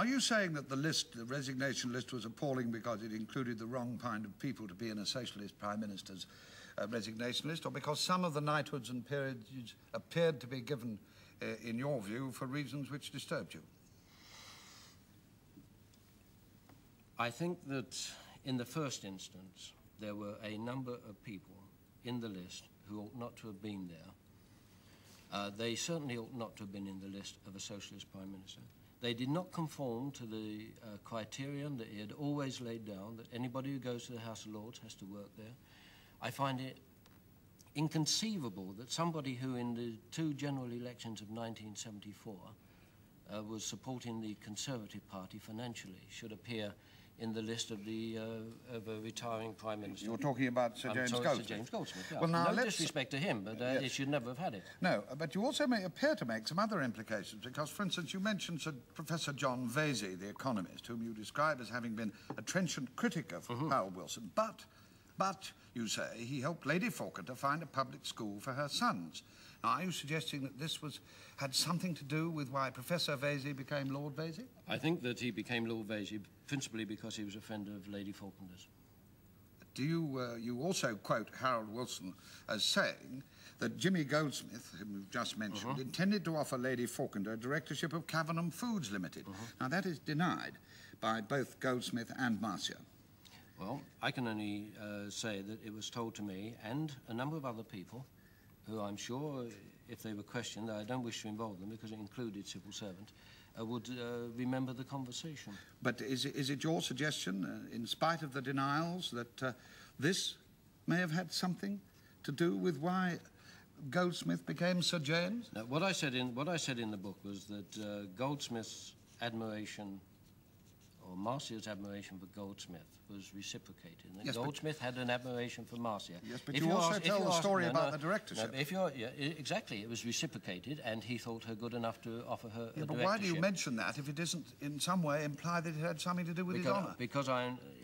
Are you saying that the resignation list, was appalling because it included the wrong kind of people to be in a socialist prime minister's resignation list, or because some of the knighthoods and peerages appeared to be given, in your view, for reasons which disturbed you? I think that in the first instance, there were a number of people in the list who ought not to have been there. They certainly ought not to have been in the list of a socialist prime minister. They did not conform to the criterion that he had always laid down, that anybody who goes to the House of Lords has to work there. I find it inconceivable that somebody who in the two general elections of 1974 was supporting the Conservative Party financially should appear in the list of a retiring Prime Minister. You're talking about Sir James Goldsmith? Sir James Goldsmith, yeah. Well, now, no disrespect to him, but yes. He should never have had it. No, but you also appear to make some other implications, because, for instance, you mentioned Professor John Vasey, the economist, whom you describe as having been a trenchant critic of Harold Wilson, but, you say, he helped Lady Falkland find a public school for her sons. Now, are you suggesting that this had something to do with why Professor Vasey became Lord Vasey? I think that he became Lord Vasey principally because he was a friend of Lady Falklander's. Do you also quote Harold Wilson as saying that Jimmy Goldsmith, whom you've just mentioned, intended to offer Lady Falklander a directorship of Cavenham Foods Limited. Now, that is denied by both Goldsmith and Marcia. Well, I can only say that it was told to me and a number of other people who I'm sure, if they were questioned, I don't wish to involve them because it included civil servants, would remember the conversation. But is it your suggestion, in spite of the denials, that this may have had something to do with why Goldsmith became Sir James? No, what I said in the book was that Goldsmith's admiration, or Marcia's admiration for Goldsmith, was reciprocated. And yes, Goldsmith had an admiration for Marcia. Yes, but you also tell the story about the directorship. No, exactly, it was reciprocated, and he thought her good enough to offer her a directorship. But why do you mention that if it doesn't in some way imply that it had something to do with his honour? Because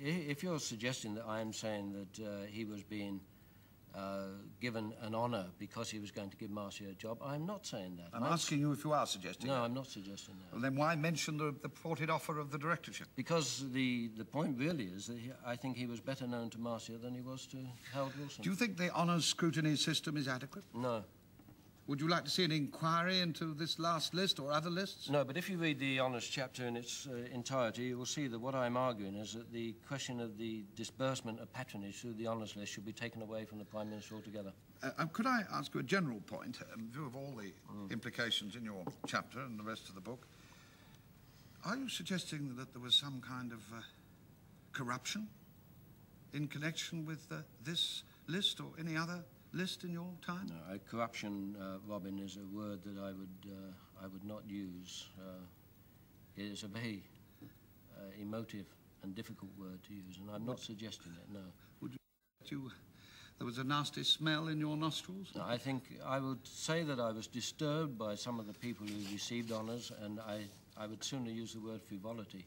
if you're suggesting that I am saying that he was being given an honour because he was going to give Marcia a job, I'm not saying that. I'm asking you if you are suggesting that. No, I'm not suggesting that. Well, then why mention the purported offer of the directorship? Because the point really is that I think he was better known to Marcia than he was to Harold Wilson. Do you think the honours scrutiny system is adequate? No. Would you like to see an inquiry into this last list or other lists? No, but if you read the honours chapter in its entirety, you will see that what I'm arguing is that the question of the disbursement of patronage through the honours list should be taken away from the Prime Minister altogether. Could I ask you a general point, in view of all the implications in your chapter and the rest of the book? Are you suggesting that there was some kind of corruption in connection with this list or any other list in your time? No, corruption, Robin, is a word that I would not use. It is a very emotive and difficult word to use, and I'm not suggesting it, no. Would you there was a nasty smell in your nostrils? No, I think I would say that I was disturbed by some of the people who received honours, and I would sooner use the word frivolity.